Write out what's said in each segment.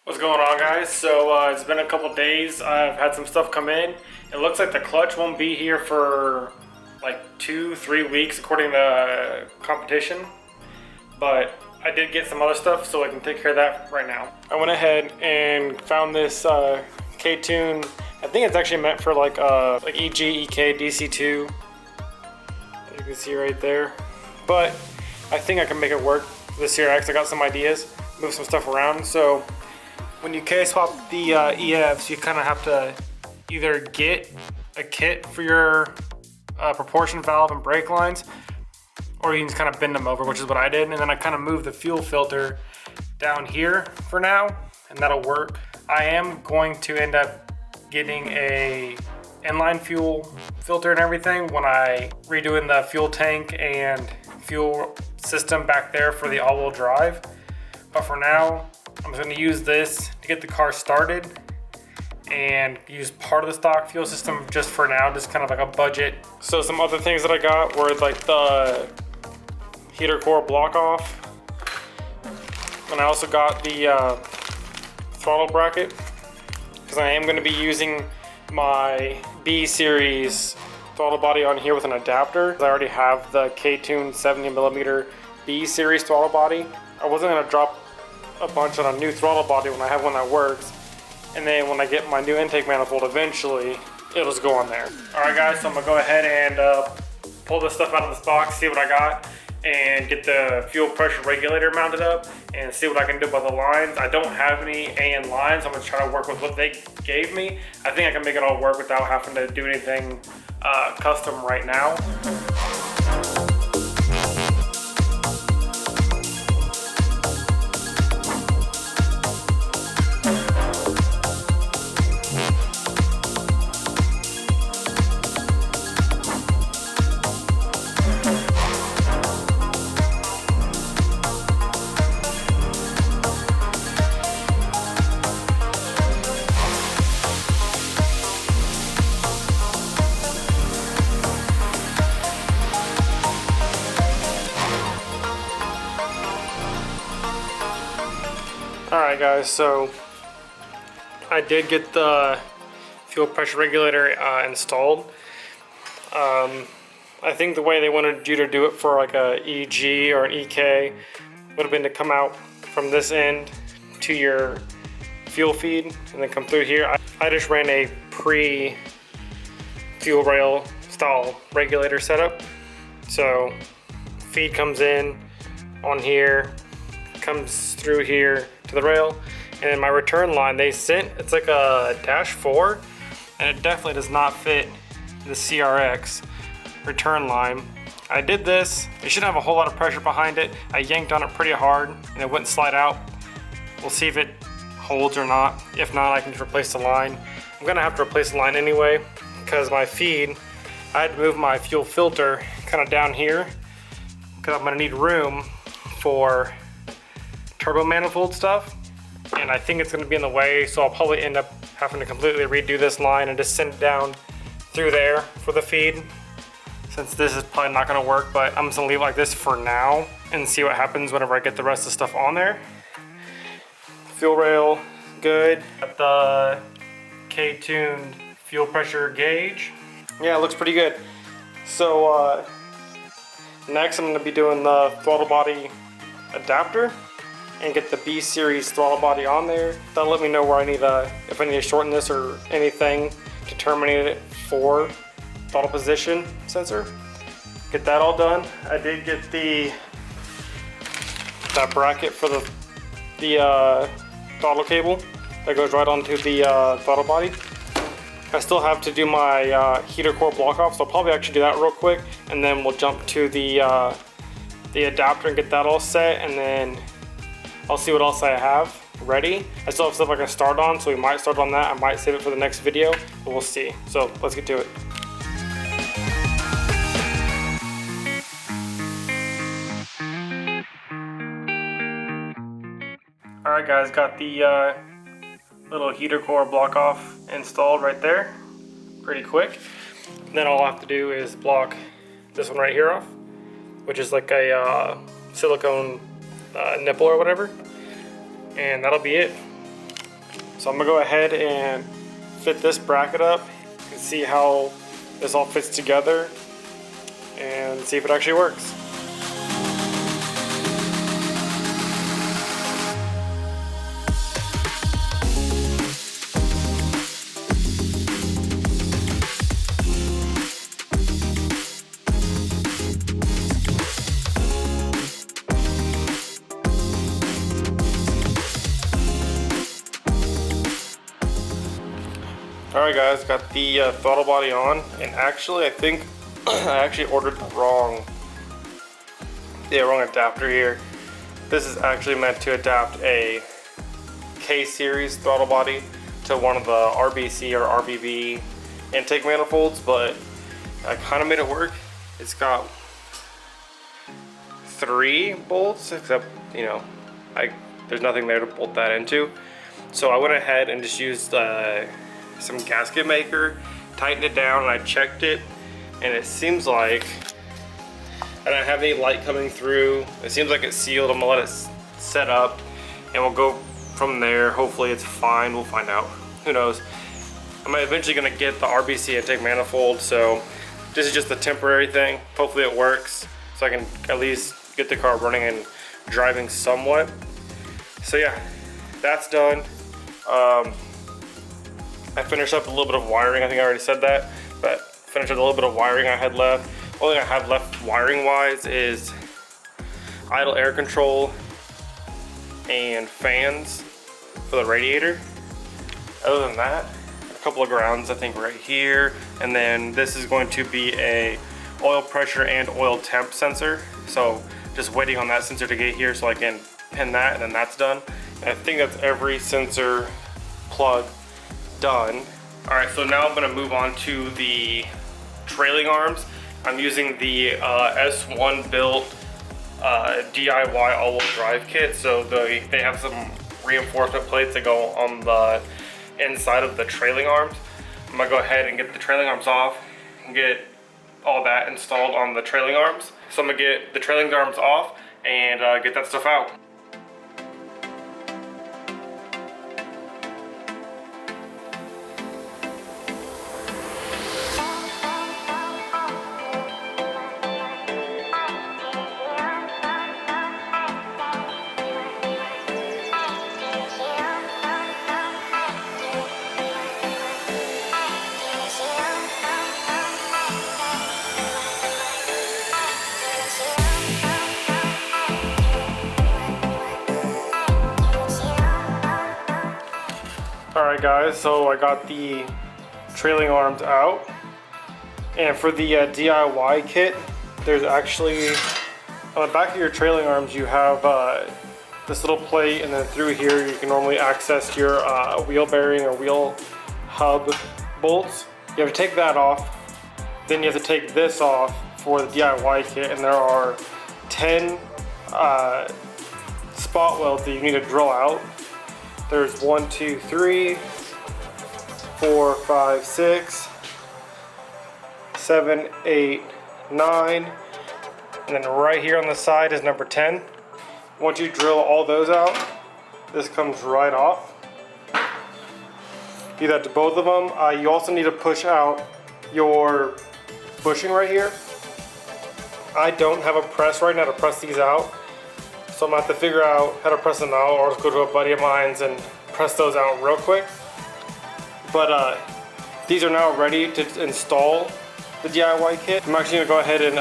What's going on, guys? So it's been a couple days. I've had some stuff come in. It looks like the clutch won't be here for like 2-3 weeks according to competition, but I did get some other stuff, so I can take care of that right now. I went ahead and found this K-Tune. I think it's actually meant for like EG, EK, DC2, as you can see right there, but I think I can make it work. The CRX, I got some ideas, move some stuff around. So when you K-swap the EFs, you kind of have to either get a kit for your proportion valve and brake lines, or you can just kind of bend them over, which is what I did. And then I kind of moved the fuel filter down here for now, and that'll work. I am going to end up getting a inline fuel filter and everything when I redoing the fuel tank and fuel system back there for the all-wheel drive. But for now, I'm just going to use this to get the car started and use part of the stock fuel system just for now, just kind of like a budget. So some other things that I got were like the heater core block off, and I also got the throttle bracket because I am going to be using my B series throttle body on here with an adapter. I already have the K-Tune 70mm B series throttle body. I wasn't going to drop a bunch on a new throttle body when I have one that works, and then when I get my new intake manifold eventually, it'll just go on there. Alright guys, so I'm gonna go ahead and pull this stuff out of this box, see what I got, and get the fuel pressure regulator mounted up and see what I can do about the lines. I don't have any AN lines, so I'm gonna try to work with what they gave me. I think I can make it all work without having to do anything custom right now. Alright guys, so I did get the fuel pressure regulator installed. I think the way they wanted you to do it for like a EG or an EK would have been to come out from this end to your fuel feed and then come through here. I just ran a pre-fuel rail style regulator setup. So feed comes in on here, comes through here to the rail, and then my return line they sent, it's like a -4, and it definitely does not fit the CRX return line. I did this, it shouldn't have a whole lot of pressure behind it. I yanked on it pretty hard and it wouldn't slide out. We'll see if it holds or not. If not, I can just replace the line. I'm gonna have to replace the line anyway because my feed, I had to move my fuel filter kind of down here because I'm gonna need room for turbo manifold stuff, and I think it's going to be in the way, so I'll probably end up having to completely redo this line and just send it down through there for the feed, since this is probably not going to work. But I'm just going to leave it like this for now and see what happens whenever I get the rest of the stuff on there. Fuel rail good. Got the K-tuned fuel pressure gauge. Yeah, it looks pretty good. So next I'm going to be doing the throttle body adapter and get the B series throttle body on there. That'll let me know where I need if I need to shorten this or anything to terminate it for throttle position sensor. Get that all done. I did get that bracket for the throttle cable that goes right onto the throttle body. I still have to do my heater core block off, so I'll probably actually do that real quick, and then we'll jump to the adapter and get that all set, and then I'll see what else I have ready. I still have stuff I can start on, so we might start on that. I might save it for the next video, but we'll see. So let's get to it. Alright guys, got the little heater core block off installed right there. Pretty quick. Then all I'll have to do is block this one right here off, which is like a silicone nipple or whatever, and that'll be it. So I'm gonna go ahead and fit this bracket up and see how this all fits together and see if it actually works. Alright guys, got the throttle body on, and actually I think I actually ordered the wrong adapter here. This is actually meant to adapt a K-series throttle body to one of the RBC or RBB intake manifolds, but I kind of made it work. It's got 3 bolts, except, you know, there's nothing there to bolt that into. So I went ahead and just used some gasket maker, tightened it down, and I checked it, and it seems like I don't have any light coming through. It seems like it's sealed. I'm gonna let it set up and we'll go from there. Hopefully it's fine, we'll find out. Who knows? I'm eventually gonna get the RBC intake manifold, so this is just a temporary thing. Hopefully it works so I can at least get the car running and driving somewhat. So yeah, that's done. I finished up a little bit of wiring. I think I already said that, but finished up a little bit of wiring I had left. Only thing I have left wiring wise is idle air control and fans for the radiator. Other than that, a couple of grounds I think right here, and then this is going to be a oil pressure and oil temp sensor. So just waiting on that sensor to get here so I can pin that, and then that's done. And I think that's every sensor plug done. All right, so now I'm gonna move on to the trailing arms. I'm using the S1Built DIY all-wheel drive kit. So they have some reinforcement plates that go on the inside of the trailing arms. I'm gonna go ahead and get the trailing arms off and get all that installed on the trailing arms. So I'm gonna get the trailing arms off and get that stuff out. Alright guys, so I got the trailing arms out, and for the DIY kit, there's actually, on the back of your trailing arms you have this little plate, and then through here you can normally access your wheel bearing or wheel hub bolts. You have to take that off, then you have to take this off for the DIY kit, and there are 10 spot welds that you need to drill out. There's 1, 2, 3, 4, 5, 6, 7, 8, 9, and then right here on the side is number 10. Once you drill all those out, this comes right off. Do that to both of them. You also need to push out your bushing right here. I don't have a press right now to press these out, so I'm gonna have to figure out how to press them out, or just go to a buddy of mine's and press those out real quick. But these are now ready to install the DIY kit. I'm actually gonna go ahead and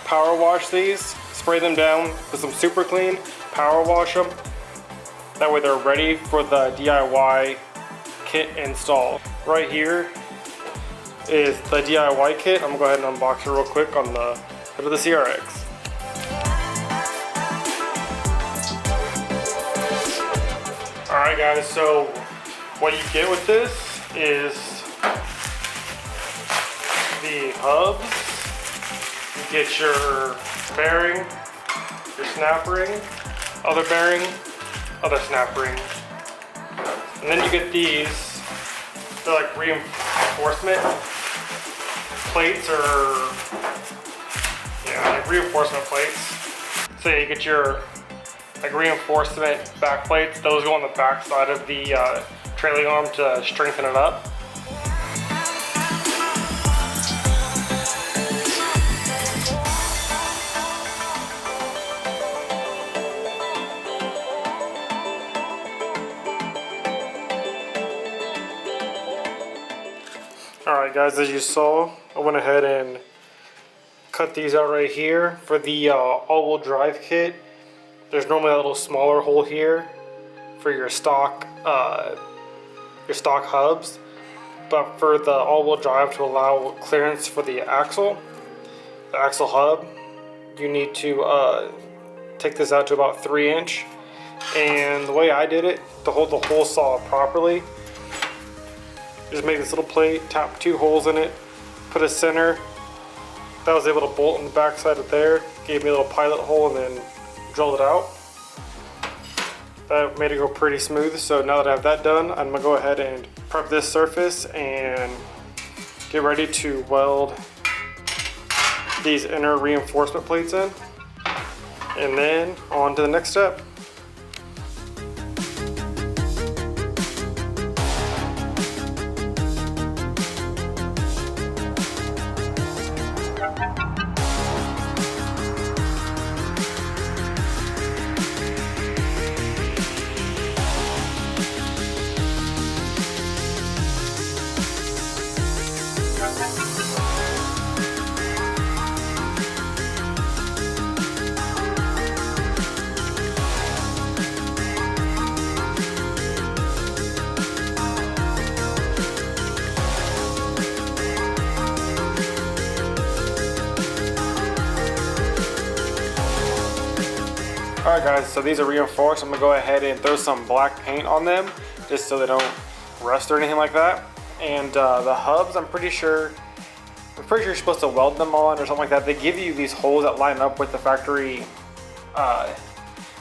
power wash these, spray them down with some super clean, power wash them. That way they're ready for the DIY kit install. Right here is the DIY kit. I'm gonna go ahead and unbox it real quick on the hood of the CRX. Alright guys, so what you get with this is the hubs, you get your bearing, your snap ring, other bearing, other snap ring, and then you get these, they're like reinforcement plates, or yeah, like reinforcement plates. So you get your like reinforcement back plates. Those go on the back side of the trailing arm to strengthen it up. Alright guys, as you saw, I went ahead and cut these out right here. For the all-wheel drive kit, there's normally a little smaller hole here for your stock hubs. But for the all-wheel drive to allow clearance for the axle hub, you need to take this out to about 3 inch. And the way I did it, to hold the hole saw properly, just make this little plate, tap 2 holes in it, put a center. That was able to bolt on the back side of there. Gave me a little pilot hole and then drilled it out. That made it go pretty smooth. So now that I have that done, I'm gonna go ahead and prep this surface and get ready to weld these inner reinforcement plates in. And then on to the next step. Alright guys, so these are reinforced. I'm going to go ahead and throw some black paint on them just so they don't rust or anything like that. And the hubs, I'm pretty sure you're supposed to weld them on or something like that. They give you these holes that line up with the factory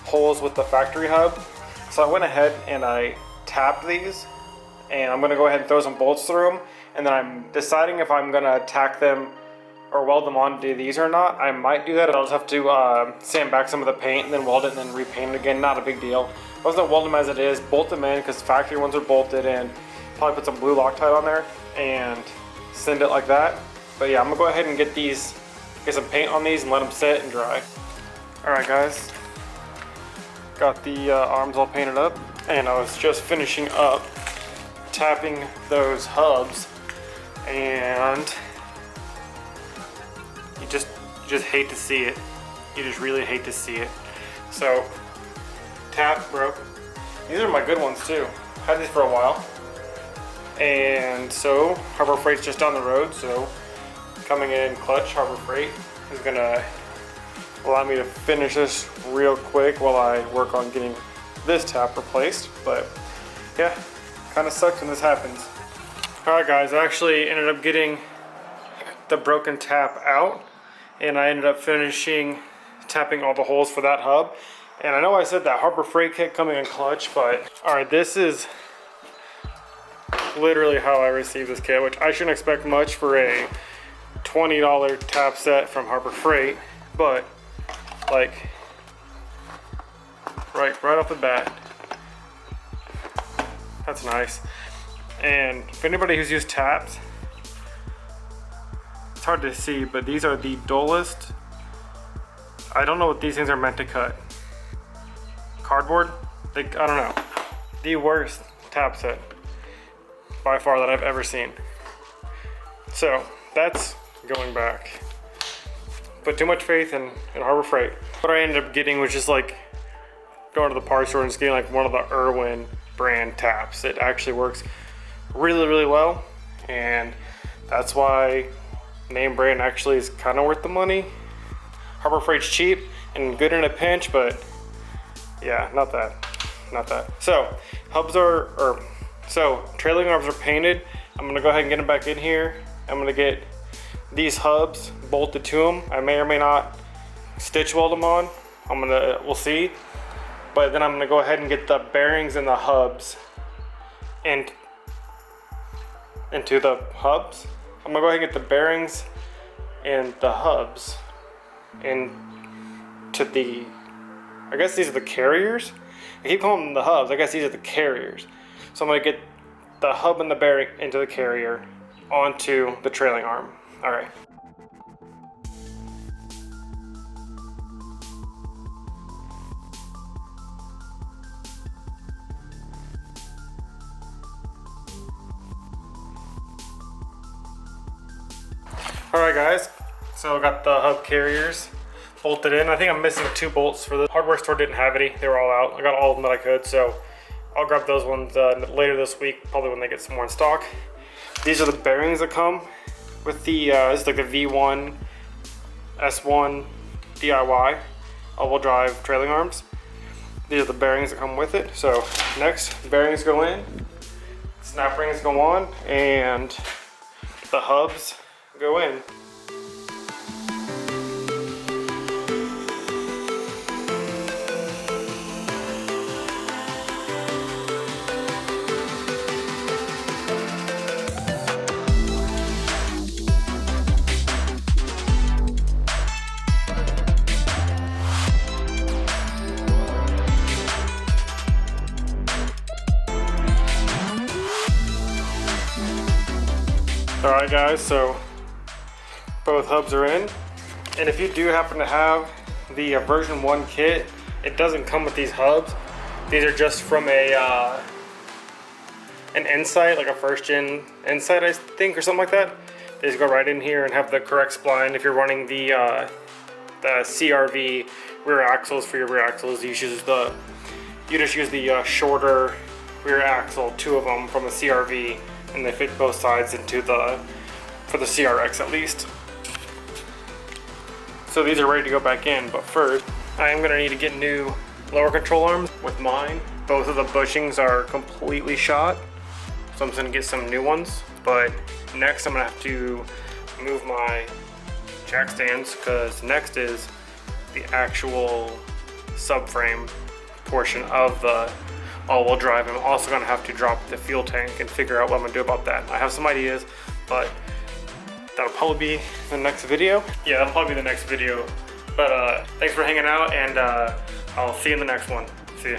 holes with the factory hub. So I went ahead and I tapped these, and I'm going to go ahead and throw some bolts through them. And then I'm deciding if I'm going to tack them or weld them onto these or not. I might do that. I'll just have to sand back some of the paint and then weld it and then repaint it again. Not a big deal. I was gonna weld them as it is, bolt them in because factory ones are bolted, and probably put some blue Loctite on there and send it like that. But yeah, I'm gonna go ahead and get some paint on these and let them sit and dry. All right guys, got the arms all painted up, and I was just finishing up tapping those hubs, and you just hate to see it. You just really hate to see it. So, tap broke. These are my good ones too. Had these for a while. And so, Harbor Freight's just down the road, so coming in clutch, Harbor Freight is gonna allow me to finish this real quick while I work on getting this tap replaced. But yeah, kind of sucks when this happens. Alright guys, I actually ended up getting the broken tap out, and I ended up finishing tapping all the holes for that hub. And I know I said that Harbor Freight kit coming in clutch, but alright, this is literally how I received this kit, which I shouldn't expect much for a $20 tap set from Harbor Freight, but like right off the bat, that's nice. And for anybody who's used taps, it's hard to see, but these are the dullest. I don't know what these things are meant to cut. Cardboard? I don't know. The worst tap set by far that I've ever seen. So that's going back. Put too much faith in Harbor Freight. What I ended up getting was just like going to the parts store and just getting like one of the Irwin brand taps. It actually works really, really well, and that's why name brand actually is kind of worth the money. Harbor Freight's cheap and good in a pinch, but yeah, not that. So trailing arms are painted. I'm gonna go ahead and get them back in here. I'm gonna get these hubs bolted to them. I may or may not stitch weld them on. We'll see. But then I'm gonna go ahead and get the bearings and the hubs into the hubs. I'm gonna go ahead and get the bearings and the hubs into the I guess these are the carriers. I keep calling them the hubs. I guess these are the carriers. So I'm gonna get the hub and the bearing into the carrier onto the trailing arm. All right. Alright guys, so I got the hub carriers bolted in. I think I'm missing 2 bolts for the hardware store. Didn't have any, they were all out. I got all of them that I could, so I'll grab those ones later this week, probably when they get some more in stock. These are the bearings that come with the, this is like the V1 S1 DIY all-wheel drive trailing arms. These are the bearings that come with it. So next, bearings go in, snap rings go on, and the hubs go in. Alright guys, so both hubs are in, and if you do happen to have the version 1 kit, it doesn't come with these hubs. These are just from an Insight, like a first gen Insight I think, or something like that. They just go right in here and have the correct spline. If you're running the CRV rear axles for your rear axles, you just use the shorter rear axle, 2 of them from the CRV, and they fit both sides into for the CRX at least. So these are ready to go back in, but first I am gonna need to get new lower control arms. With mine, both of the bushings are completely shot, so I'm just gonna get some new ones. But next I'm gonna have to move my jack stands, because next is the actual subframe portion of the all-wheel drive. I'm also gonna have to drop the fuel tank and figure out what I'm gonna do about that. I have some ideas, but that'll probably be the next video. Yeah, that'll probably be the next video. But thanks for hanging out, and I'll see you in the next one. See ya.